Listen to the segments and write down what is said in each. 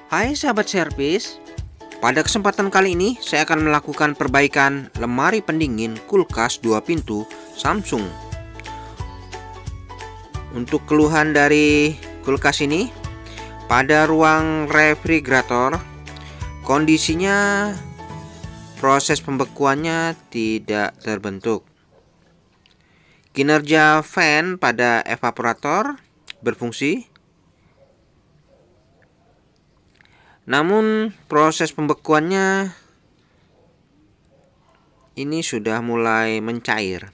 Hai sahabat servis, pada kesempatan kali ini saya akan melakukan perbaikan lemari pendingin kulkas 2 pintu Samsung. Untuk keluhan dari kulkas ini, pada ruang refrigerator kondisinya proses pembekuannya tidak terbentuk. Kinerja fan pada evaporator berfungsi, namun proses pembekuannya ini sudah mulai mencair.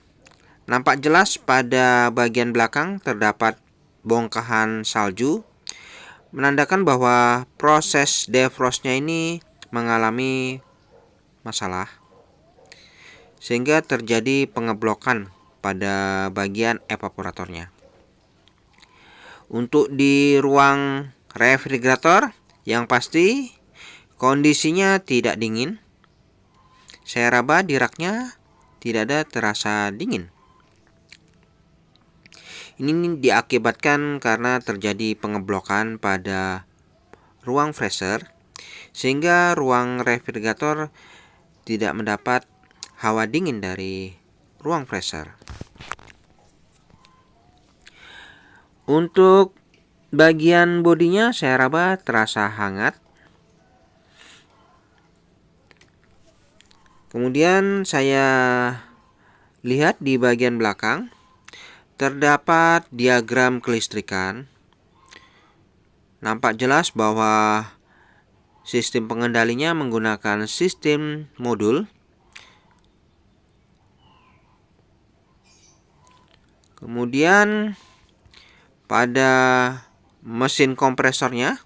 Nampak jelas pada bagian belakang terdapat bongkahan salju, menandakan bahwa proses defrostnya ini mengalami masalah, sehingga terjadi pengeblokan pada bagian evaporatornya. Untuk di ruang refrigerator, yang pasti kondisinya tidak dingin. Saya raba di raknya tidak ada terasa dingin. Ini diakibatkan karena terjadi pengeblokan pada ruang freezer, sehingga ruang refrigerator tidak mendapat hawa dingin dari ruang freezer. Untuk bagian bodinya saya raba terasa hangat. Kemudian saya lihat di bagian belakang terdapat diagram kelistrikan. Nampak jelas bahwa sistem pengendalinya menggunakan sistem modul. Kemudian pada mesin kompresornya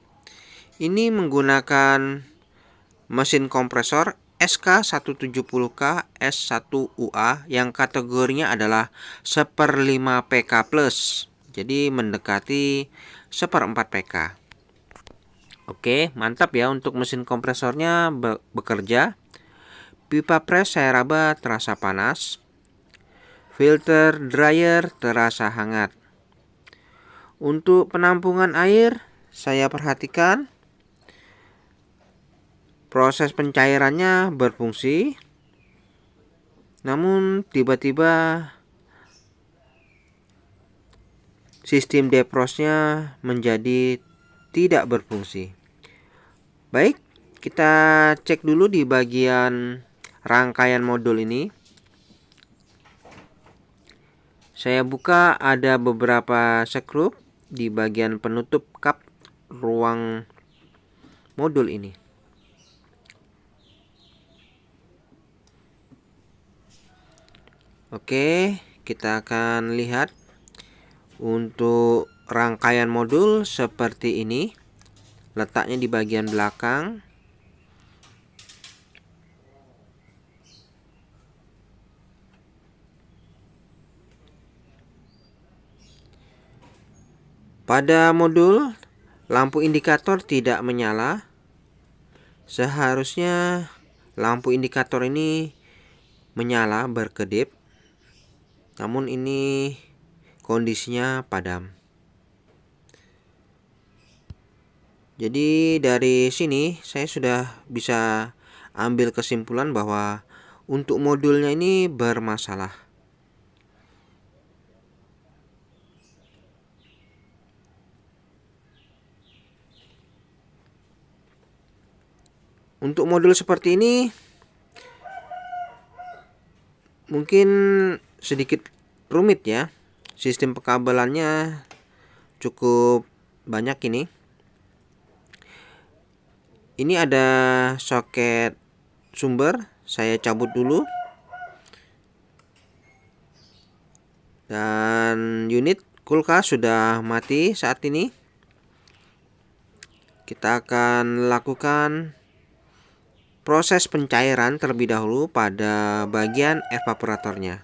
ini menggunakan mesin kompresor SK170K S1UA yang kategorinya adalah 1/5 PK+, jadi mendekati 1/4 PK. Oke, mantap ya untuk mesin kompresornya bekerja. Pipa pres saya raba terasa panas. Filter dryer terasa hangat. Untuk penampungan air, saya perhatikan proses pencairannya berfungsi, namun tiba-tiba sistem defrostnya menjadi tidak berfungsi. Baik, kita cek dulu di bagian rangkaian modul ini. Saya buka, ada beberapa skrup di bagian penutup kap ruang modul ini. Oke, kita akan lihat untuk rangkaian modul seperti ini. Letaknya di bagian belakang. Pada modul, lampu indikator tidak menyala. Seharusnya lampu indikator ini menyala berkedip, namun ini kondisinya padam. Jadi dari sini saya sudah bisa ambil kesimpulan bahwa untuk modulnya ini bermasalah. Untuk modul seperti ini mungkin sedikit rumit ya. Sistem pekabelannya cukup banyak ini. Ini ada soket sumber, saya cabut dulu. Dan unit kulkas sudah mati saat ini. Kita akan lakukan proses pencairan terlebih dahulu pada bagian evaporatornya.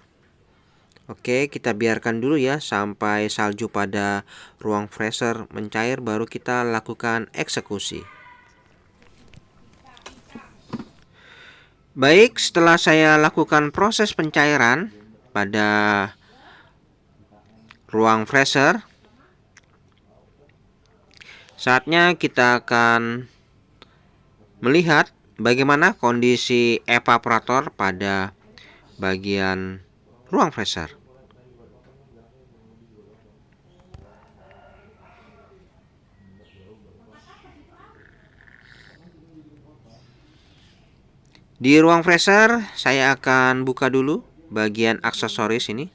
Oke, kita biarkan dulu ya sampai salju pada ruang freezer mencair, baru kita lakukan eksekusi. Baik, setelah saya lakukan proses pencairan pada ruang freezer, saatnya kita akan melihat bagaimana kondisi evaporator pada bagian ruang freezer. Di ruang freezer, saya akan buka dulu bagian aksesoris ini.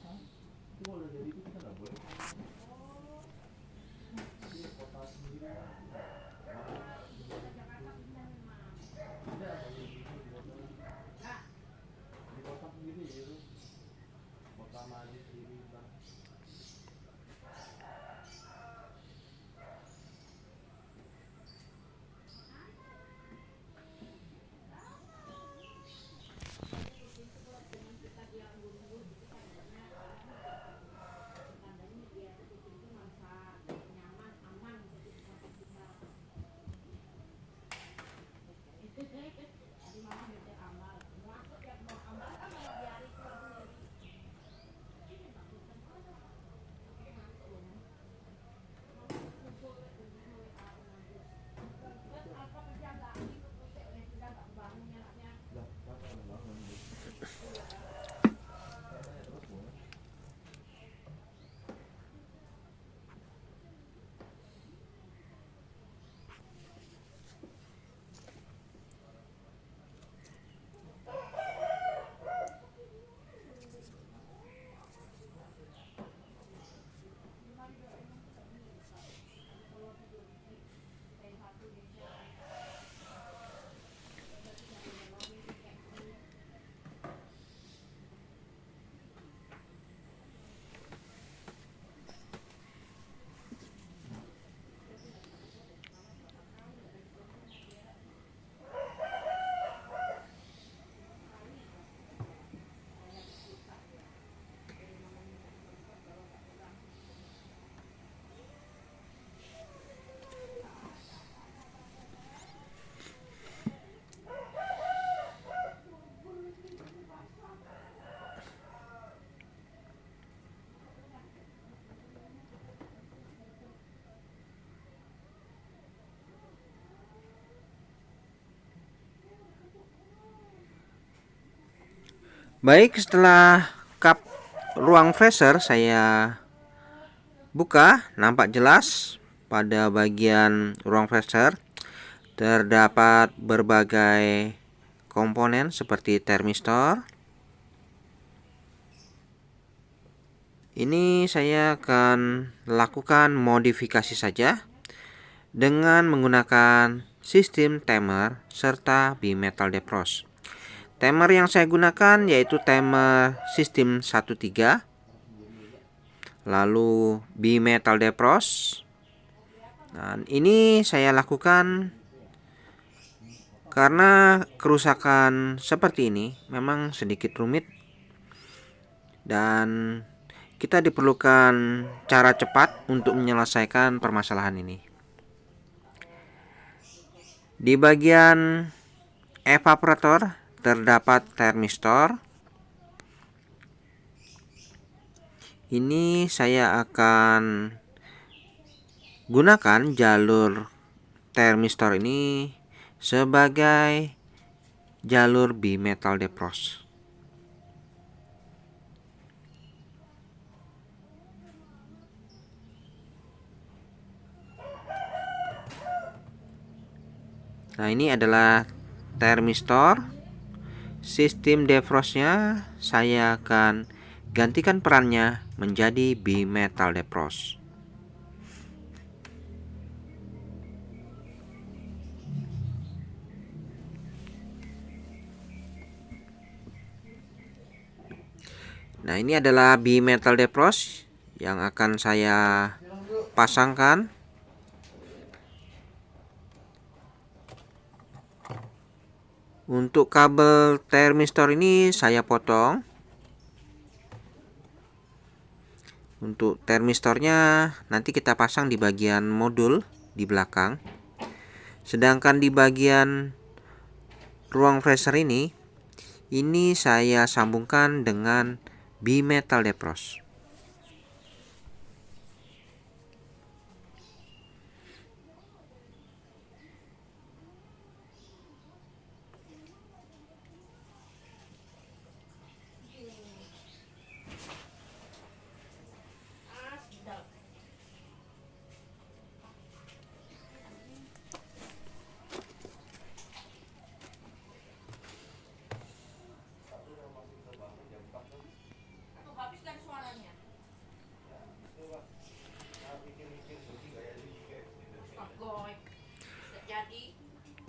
Baik, setelah kap ruang freezer saya buka, nampak jelas pada bagian ruang freezer terdapat berbagai komponen seperti termistor. Ini saya akan lakukan modifikasi saja dengan menggunakan sistem timer serta bimetal defrost. Timer yang saya gunakan yaitu timer sistem 13, lalu bimetal defrost. Dan ini saya lakukan karena kerusakan seperti ini memang sedikit rumit dan kita diperlukan cara cepat untuk menyelesaikan permasalahan ini. Di bagian evaporator terdapat termistor. Ini saya akan gunakan jalur termistor ini sebagai jalur bimetal defrost. Nah, ini adalah termistor. Sistem defrostnya saya akan gantikan perannya menjadi bimetal defrost. Nah, ini adalah bimetal defrost yang akan saya pasangkan. Untuk kabel termistor ini saya potong. Untuk termistornya nanti kita pasang di bagian modul di belakang. Sedangkan di bagian ruang freezer ini saya sambungkan dengan bimetal defrost.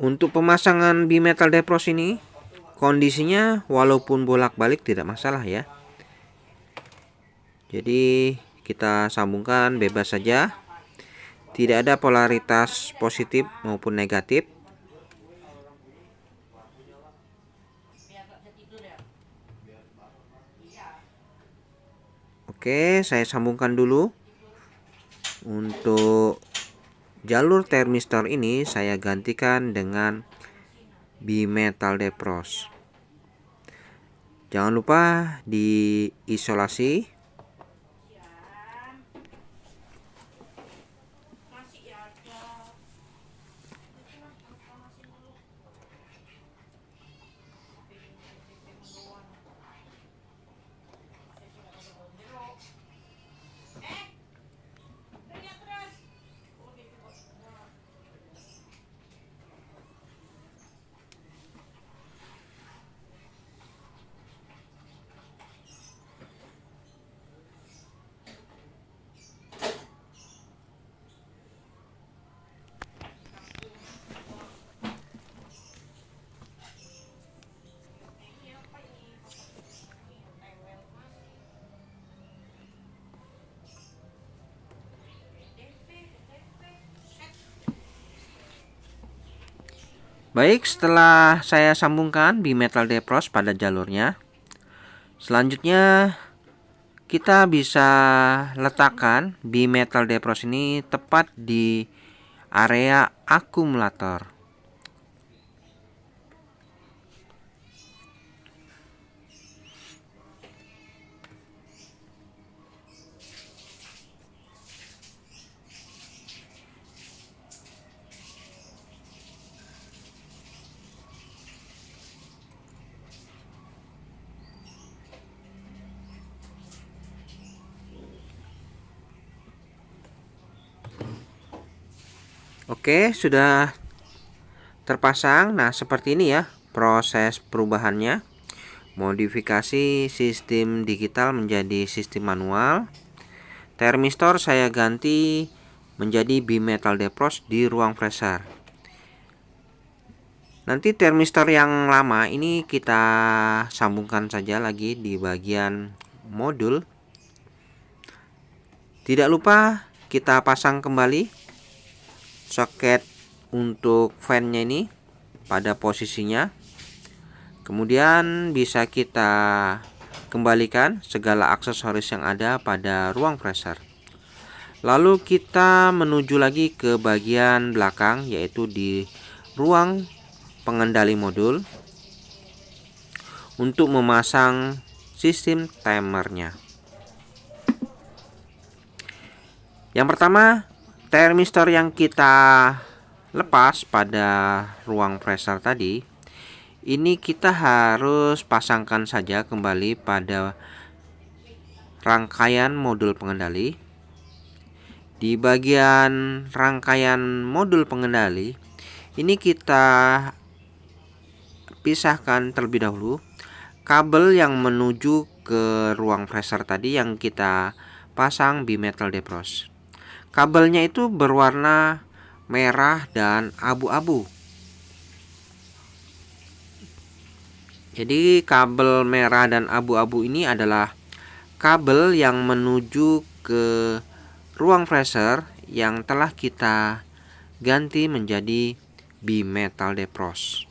Untuk pemasangan bimetal defrost ini kondisinya walaupun bolak-balik tidak masalah ya. Jadi kita sambungkan bebas saja. Tidak ada polaritas positif maupun negatif. Oke, saya sambungkan dulu. Untuk jalur termistor ini saya gantikan dengan bimetal defrost. Jangan lupa diisolasi. Baik, setelah saya sambungkan bimetal defrost pada jalurnya, selanjutnya kita bisa letakkan bimetal defrost ini tepat di area akumulator. Oke, sudah terpasang. Nah, seperti ini ya proses perubahannya. Modifikasi sistem digital menjadi sistem manual. Termistor saya ganti menjadi bimetal defrost di ruang freezer. Nanti termistor yang lama ini kita sambungkan saja lagi di bagian modul. Tidak lupa kita pasang kembali soket untuk fan-nya ini pada posisinya. Kemudian bisa kita kembalikan segala aksesoris yang ada pada ruang freezer. Lalu kita menuju lagi ke bagian belakang, yaitu di ruang pengendali modul untuk memasang sistem timernya. Yang pertama, termistor yang kita lepas pada ruang freezer tadi, ini kita harus pasangkan saja kembali pada rangkaian modul pengendali. Di bagian rangkaian modul pengendali, ini kita pisahkan terlebih dahulu kabel yang menuju ke ruang freezer tadi yang kita pasang bimetal defrost. Kabelnya itu berwarna merah dan abu-abu. Jadi kabel merah dan abu-abu ini adalah kabel yang menuju ke ruang freezer yang telah kita ganti menjadi bimetal defrost.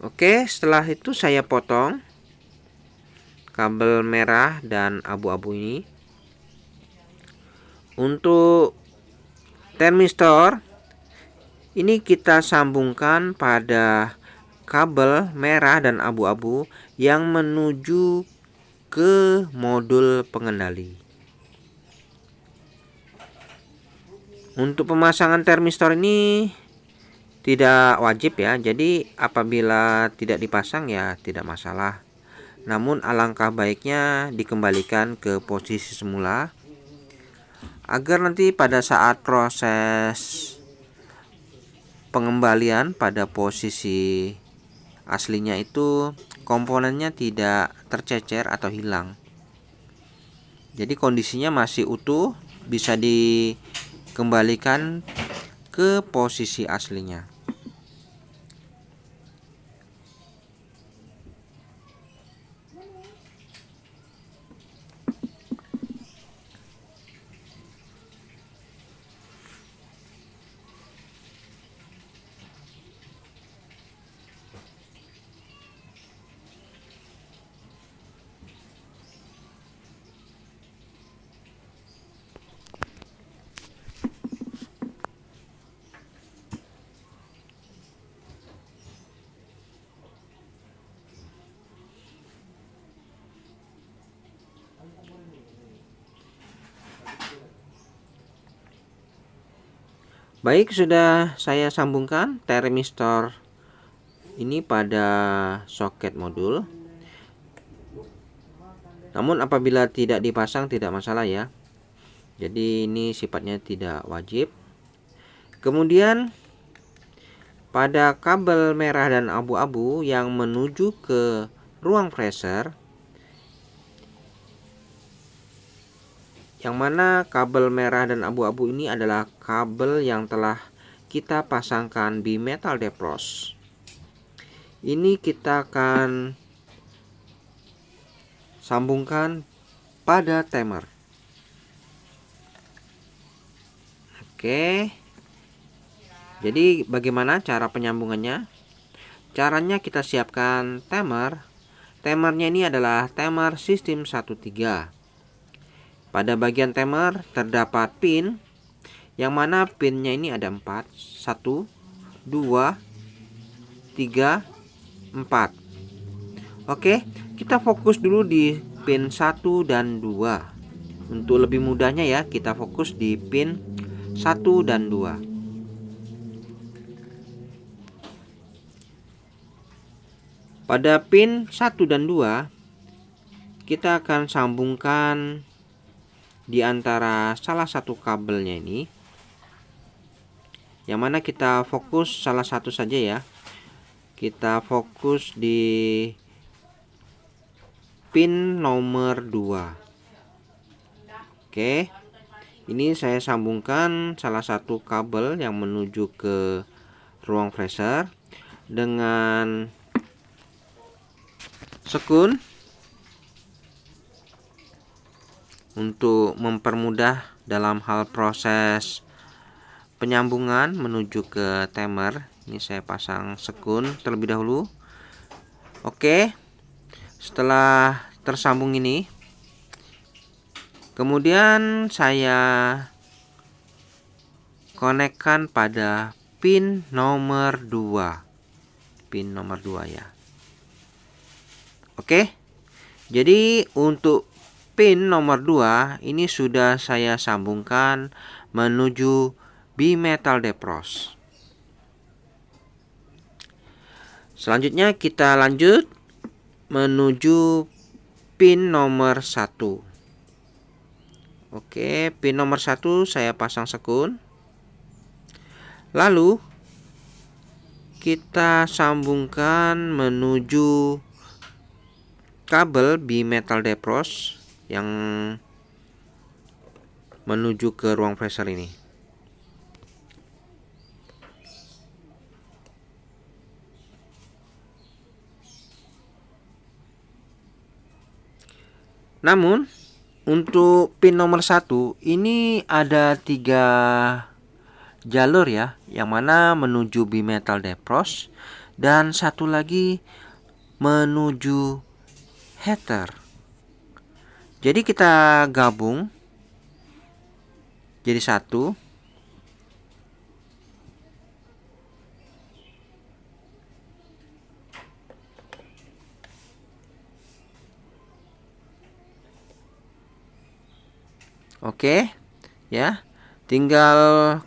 Oke, setelah itu saya potong kabel merah dan abu-abu ini. Untuk termistor ini kita sambungkan pada kabel merah dan abu-abu yang menuju ke modul pengendali. Untuk pemasangan termistor ini tidak wajib ya. Jadi apabila tidak dipasang ya tidak masalah. Namun alangkah baiknya dikembalikan ke posisi semula agar nanti pada saat proses pengembalian pada posisi aslinya itu komponennya tidak tercecer atau hilang. Jadi kondisinya masih utuh, bisa kembalikan ke posisi aslinya. Baik, sudah saya sambungkan termistor ini pada soket modul. Namun apabila tidak dipasang tidak masalah ya. Jadi ini sifatnya tidak wajib. Kemudian pada kabel merah dan abu-abu yang menuju ke ruang freezer, yang mana kabel merah dan abu-abu ini adalah kabel yang telah kita pasangkan bimetal defrost. Ini kita akan sambungkan pada timer. Oke. Jadi bagaimana cara penyambungannya? Caranya kita siapkan timer. Timernya ini adalah timer sistem 13. Pada bagian timer terdapat pin, yang mana pinnya ini ada 4. 1, 2, 3, 4. Oke, kita fokus dulu di pin 1 dan 2. Untuk lebih mudahnya ya, kita fokus di pin 1 dan 2. Pada pin 1 dan 2, kita akan sambungkan di antara salah satu kabelnya ini, yang mana kita fokus salah satu saja ya. Kita fokus di pin nomor 2. Oke, ini saya sambungkan salah satu kabel yang menuju ke ruang freezer dengan sekun untuk mempermudah dalam hal proses penyambungan menuju ke timer. Ini saya pasang sekun terlebih dahulu. Oke, setelah tersambung ini, kemudian saya konekkan pada pin nomor 2. Pin nomor 2 ya. Oke, jadi untuk pin nomor 2 ini sudah saya sambungkan menuju bimetal defrost. Selanjutnya kita lanjut menuju pin nomor 1. Oke, pin nomor 1 saya pasang sekun. Lalu kita sambungkan menuju kabel bimetal defrost yang menuju ke ruang freezer ini. Namun untuk pin nomor 1 ini ada 3 jalur ya, yang mana menuju bimetal defrost dan satu lagi menuju heater. Jadi kita gabung jadi satu. Oke, ya. Tinggal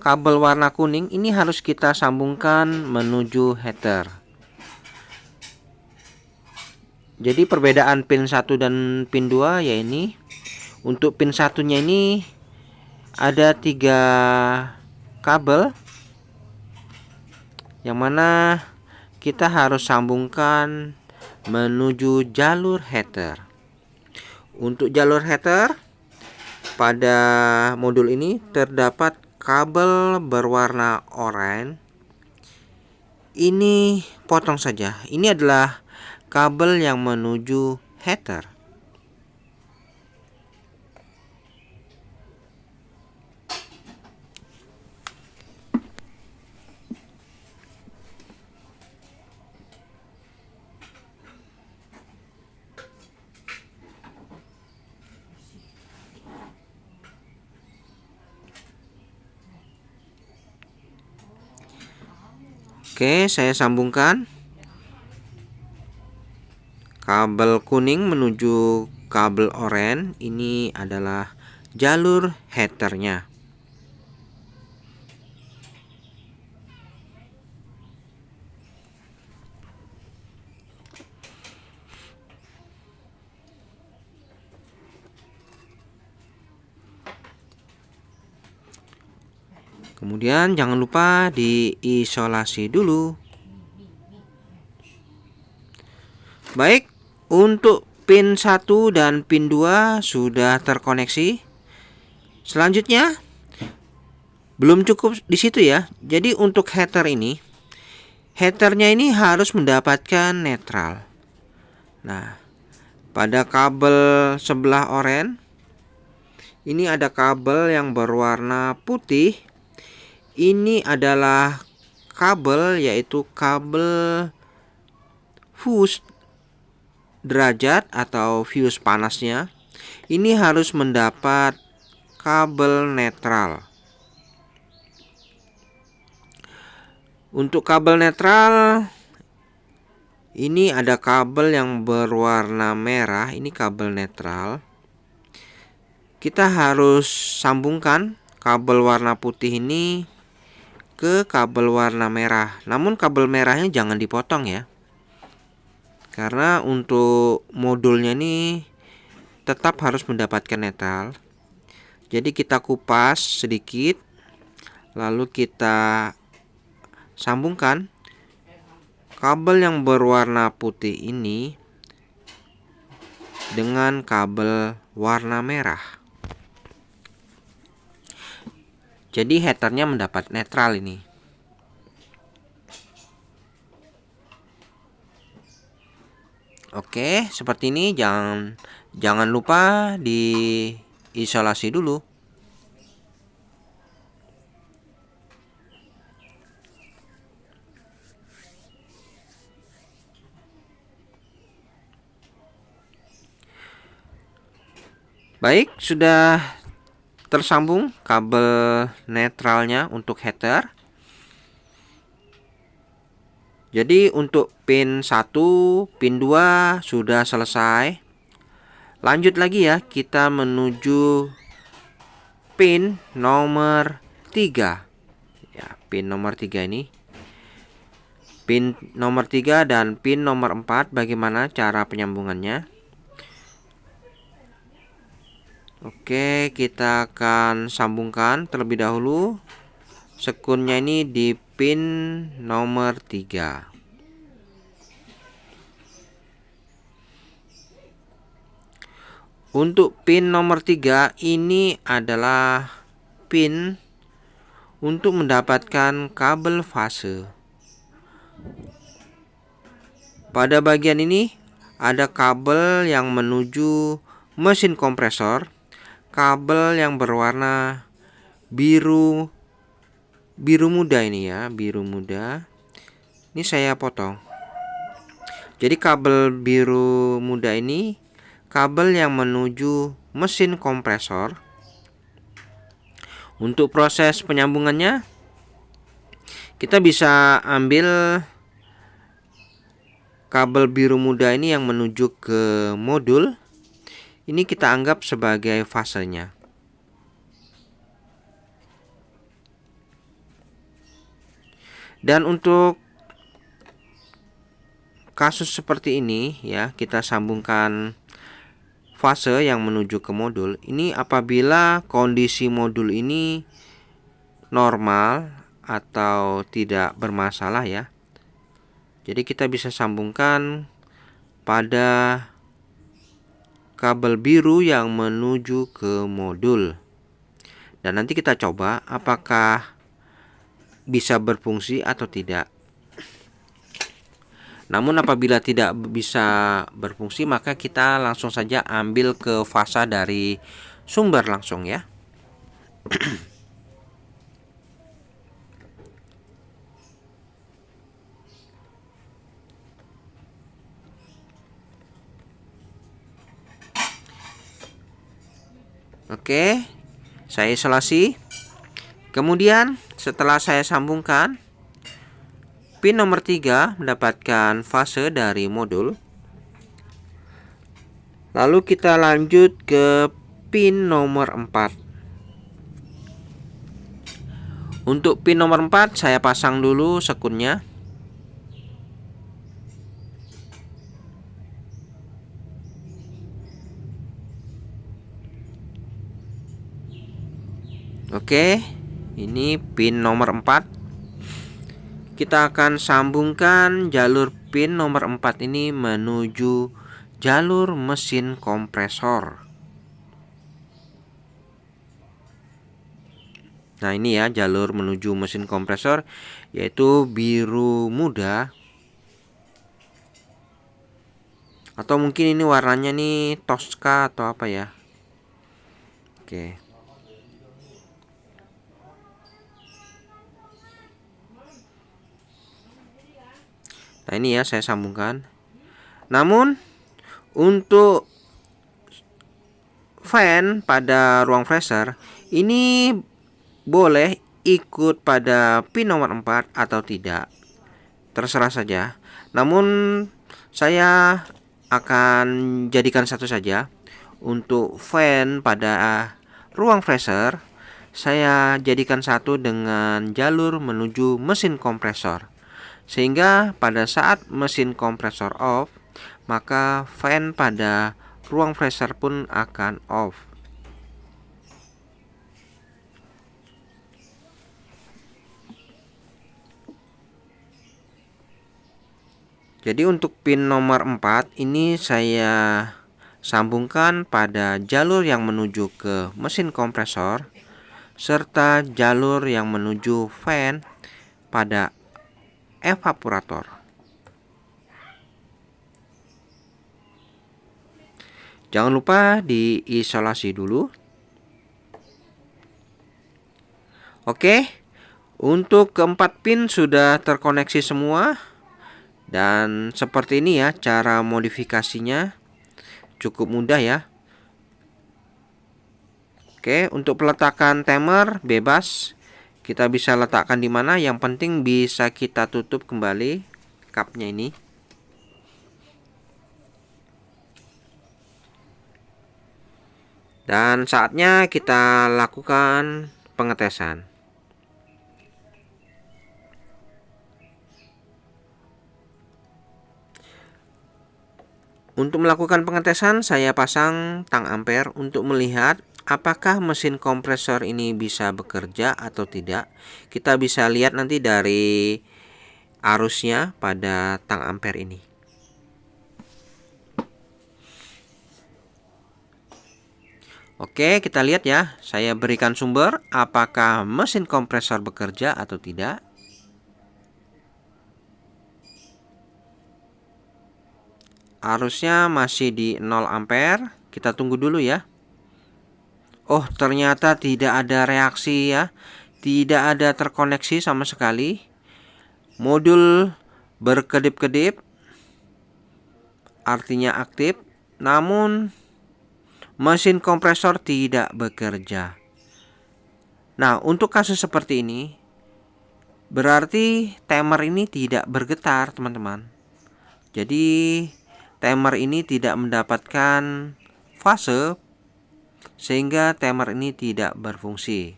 kabel warna kuning ini harus kita sambungkan menuju heater. Jadi perbedaan pin 1 dan pin 2 ya ini. Untuk pin 1-nya ini ada 3 kabel, yang mana kita harus sambungkan menuju jalur heater. Untuk jalur heater pada modul ini terdapat kabel berwarna oranye ini potong saja. Ini adalah kabel yang menuju header. Oke, saya sambungkan kabel kuning menuju kabel oranye. Ini adalah jalur headernya. Kemudian jangan lupa diisolasi dulu. Baik, untuk pin 1 dan pin 2 sudah terkoneksi. Selanjutnya belum cukup di situ ya. Jadi untuk header ini, headernya ini harus mendapatkan netral. Nah, pada kabel sebelah oranye ini ada kabel yang berwarna putih. Ini adalah kabel, yaitu kabel fuse derajat atau fuse panasnya. Ini harus mendapat kabel netral. Untuk kabel netral ini ada kabel yang berwarna merah. Ini kabel netral. Kita harus sambungkan kabel warna putih ini ke kabel warna merah. Namun kabel merahnya jangan dipotong ya. Karena untuk modulnya ini tetap harus mendapatkan netral. Jadi kita kupas sedikit, lalu kita sambungkan kabel yang berwarna putih ini dengan kabel warna merah. Jadi headernya mendapat netral ini. Oke, seperti ini. Jangan lupa diisolasi dulu. Baik, sudah tersambung kabel netralnya untuk header. Jadi untuk pin 1, pin 2 sudah selesai. Lanjut lagi ya, kita menuju pin nomor 3. Ya, pin nomor 3 ini. Pin nomor 3 dan pin nomor 4, bagaimana cara penyambungannya? Oke, kita akan sambungkan terlebih dahulu sekunnya ini di pin nomor 3. Untuk pin nomor 3 ini adalah pin untuk mendapatkan kabel fase. Pada bagian ini ada kabel yang menuju mesin kompresor. Kabel yang berwarna biru muda ini ya, biru muda. Ini saya potong. Jadi kabel biru muda ini kabel yang menuju mesin kompresor. Untuk proses penyambungannya, kita bisa ambil kabel biru muda ini yang menuju ke modul. Ini kita anggap sebagai fasenya. Dan untuk kasus seperti ini ya, kita sambungkan fase yang menuju ke modul. Ini apabila kondisi modul ini normal atau tidak bermasalah ya. Jadi kita bisa sambungkan pada kabel biru yang menuju ke modul. Dan nanti kita coba apakah bisa berfungsi atau tidak. Namun apabila tidak bisa berfungsi, maka kita langsung saja ambil ke fasa dari sumber langsung ya. Oke, saya isolasi. Kemudian setelah saya sambungkan, pin nomor 3 mendapatkan fase dari modul. Lalu kita lanjut ke pin nomor 4. Untuk pin nomor 4 saya pasang dulu sekunnya. Oke, ini pin nomor 4. Kita akan sambungkan jalur pin nomor 4 ini menuju jalur mesin kompresor. Nah, ini ya jalur menuju mesin kompresor, yaitu biru muda. Atau mungkin ini warnanya nih Tosca atau apa ya. Oke. Nah, ini ya saya sambungkan. Namun untuk fan pada ruang freezer ini boleh ikut pada pin nomor 4 atau tidak. Terserah saja. Namun saya akan jadikan satu saja. Untuk fan pada ruang freezer saya jadikan satu dengan jalur menuju mesin kompresor. Sehingga pada saat mesin kompresor off, maka fan pada ruang freezer pun akan off. Jadi untuk pin nomor 4 ini saya sambungkan pada jalur yang menuju ke mesin kompresor serta jalur yang menuju fan pada evaporator. Jangan lupa diisolasi dulu. Oke, untuk keempat pin sudah terkoneksi semua. Dan seperti ini ya cara modifikasinya, cukup mudah ya. Oke, untuk peletakan timer bebas. Kita bisa letakkan di mana, yang penting bisa kita tutup kembali cupnya ini. Dan saatnya kita lakukan pengetesan. Untuk melakukan pengetesan, saya pasang tang ampere untuk melihat apakah mesin kompresor ini bisa bekerja atau tidak. Kita bisa lihat nanti dari arusnya pada tang ampere ini. Oke, kita lihat ya. Saya berikan sumber apakah mesin kompresor bekerja atau tidak. Arusnya masih di 0 ampere. Kita tunggu dulu ya. Oh, ternyata tidak ada reaksi ya. Tidak ada terkoneksi sama sekali. Modul berkedip-kedip, artinya aktif. Namun mesin kompresor tidak bekerja. Nah, untuk kasus seperti ini berarti timer ini tidak bergetar, teman-teman. Jadi timer ini tidak mendapatkan fase sehingga timer ini tidak berfungsi.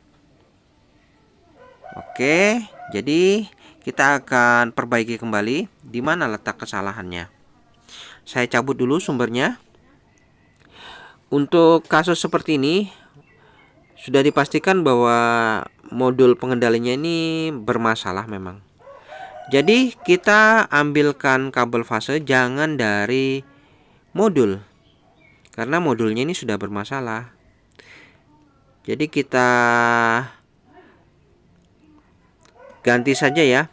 Oke, jadi kita akan perbaiki kembali di mana letak kesalahannya. Saya cabut dulu sumbernya. Untuk kasus seperti ini sudah dipastikan bahwa modul pengendalinya ini bermasalah memang. Jadi kita ambilkan kabel fase jangan dari modul, karena modulnya ini sudah bermasalah. Jadi kita ganti saja ya.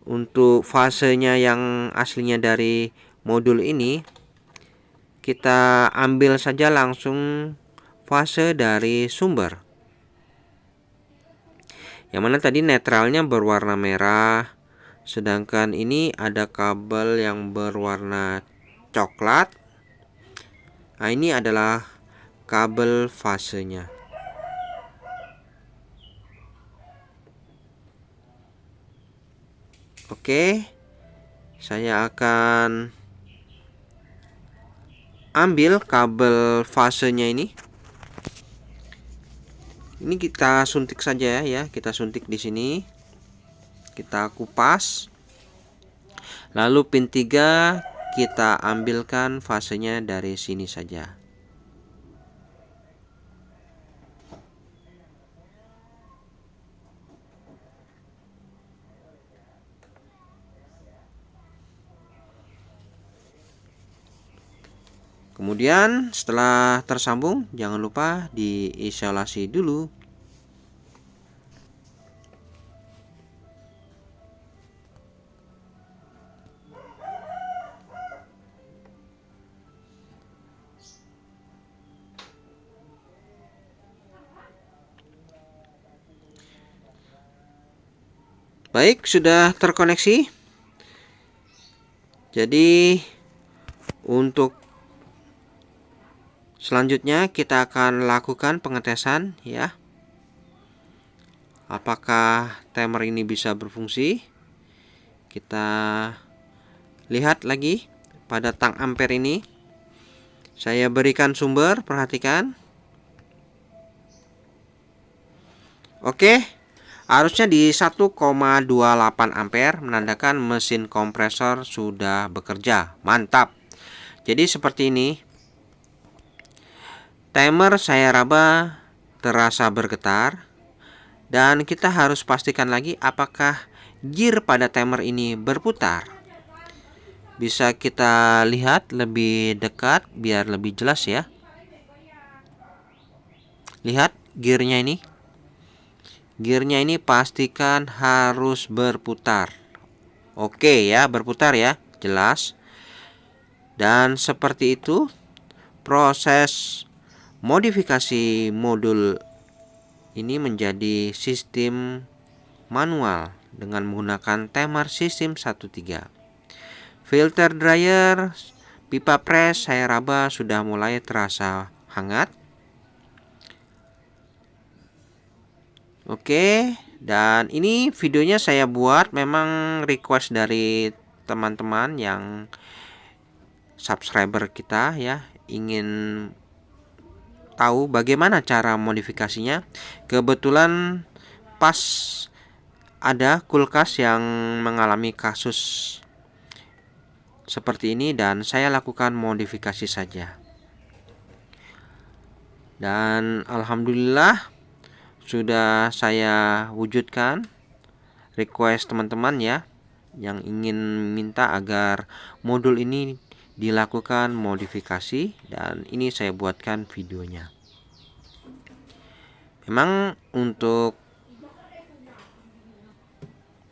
Untuk fasenya yang aslinya dari modul ini, kita ambil saja langsung fase dari sumber. Yang mana tadi netralnya berwarna merah, sedangkan ini ada kabel yang berwarna coklat. Nah, ini adalah kabel fasenya. Oke, saya akan ambil kabel fasenya ini. Ini kita suntik saja ya, kita suntik di sini. Kita kupas. Lalu pin 3 kita ambilkan fasenya dari sini saja. Kemudian setelah tersambung, jangan lupa diisolasi dulu. Baik, sudah terkoneksi. Jadi untuk selanjutnya kita akan lakukan pengetesan ya. Apakah timer ini bisa berfungsi? Kita lihat lagi pada tang ampere ini. Saya berikan sumber, perhatikan. Oke, arusnya di 1,28 ampere menandakan mesin kompresor sudah bekerja. Mantap. Jadi seperti ini. Timer saya raba terasa bergetar. Dan kita harus pastikan lagi apakah gear pada timer ini berputar. Bisa kita lihat lebih dekat biar lebih jelas ya. Lihat gearnya ini. Gearnya ini pastikan harus berputar. Oke ya, berputar ya, jelas. Dan seperti itu proses modifikasi modul ini menjadi sistem manual dengan menggunakan timer sistem 13. Filter dryer, pipa pres saya raba sudah mulai terasa hangat. Oke, dan ini videonya saya buat memang request dari teman-teman yang subscriber kita ya, ingin tahu bagaimana cara modifikasinya. Kebetulan pas ada kulkas yang mengalami kasus seperti ini dan saya lakukan modifikasi saja. Dan alhamdulillah sudah saya wujudkan request teman-teman ya yang ingin minta agar modul ini dilakukan modifikasi, dan ini saya buatkan videonya. Memang untuk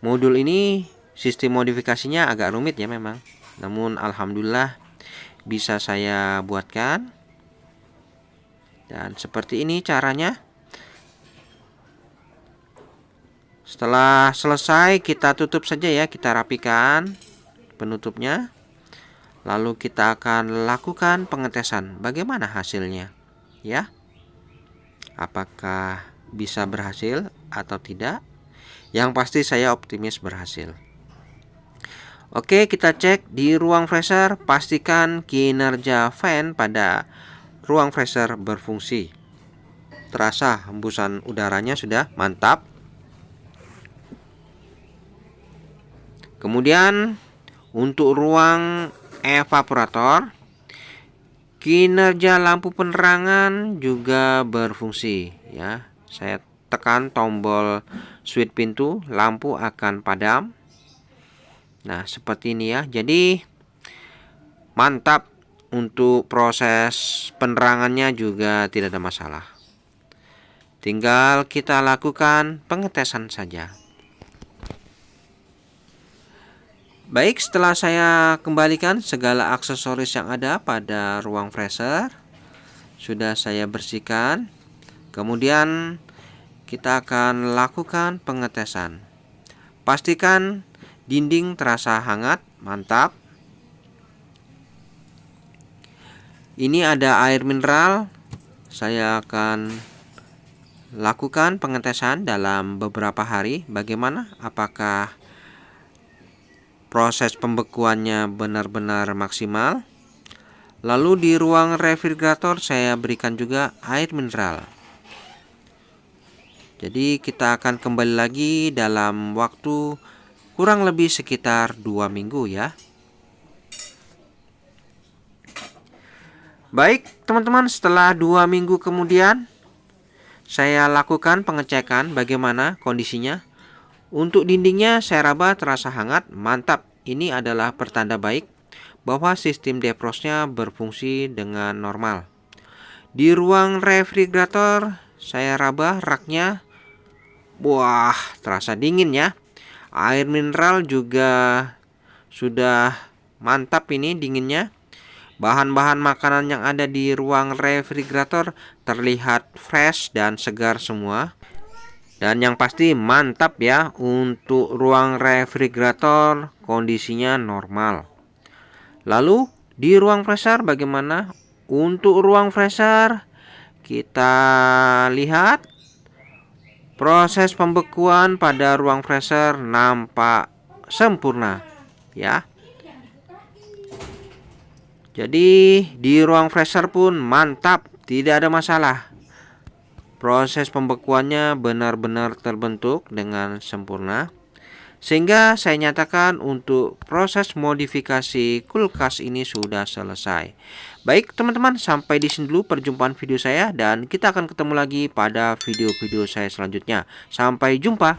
modul ini sistem modifikasinya agak rumit ya memang. Namun alhamdulillah bisa saya buatkan. Dan seperti ini caranya. Setelah selesai kita tutup saja ya, kita rapikan penutupnya. Lalu kita akan lakukan pengetesan bagaimana hasilnya ya. Apakah bisa berhasil atau tidak? Yang pasti saya optimis berhasil. Oke, kita cek di ruang freezer, pastikan kinerja fan pada ruang freezer berfungsi. Terasa hembusan udaranya sudah mantap. Kemudian untuk ruang evaporator, kinerja lampu penerangan juga berfungsi ya. Saya tekan tombol switch pintu, lampu akan padam. Nah, seperti ini ya. Jadi mantap, untuk proses penerangannya juga tidak ada masalah. Tinggal kita lakukan pengetesan saja. Baik, setelah saya kembalikan segala aksesoris yang ada pada ruang freezer, sudah saya bersihkan. Kemudian kita akan lakukan pengetesan. Pastikan dinding terasa hangat, mantap. Ini ada air mineral. Saya akan lakukan pengetesan dalam beberapa hari. Bagaimana? Apakah proses pembekuannya benar-benar maksimal? Lalu di ruang refrigerator saya berikan juga air mineral. Jadi kita akan kembali lagi dalam waktu kurang lebih sekitar 2 minggu ya. Baik teman-teman, setelah 2 minggu kemudian saya lakukan pengecekan bagaimana kondisinya. Untuk dindingnya saya raba terasa hangat, mantap. Ini adalah pertanda baik bahwa sistem defrostnya berfungsi dengan normal. Di ruang refrigerator saya raba raknya. Wah, terasa dingin ya. Air mineral juga sudah mantap ini dinginnya. Bahan-bahan makanan yang ada di ruang refrigerator terlihat fresh dan segar semua. Dan yang pasti mantap ya, untuk ruang refrigerator kondisinya normal. Lalu di ruang freezer bagaimana? Untuk ruang freezer kita lihat proses pembekuan pada ruang freezer nampak sempurna ya. Jadi di ruang freezer pun mantap, tidak ada masalah. Proses pembekuannya benar-benar terbentuk dengan sempurna, sehingga saya nyatakan untuk proses modifikasi kulkas ini sudah selesai. Baik teman-teman, sampai di sini dulu perjumpaan video saya, dan kita akan ketemu lagi pada video-video saya selanjutnya. Sampai jumpa.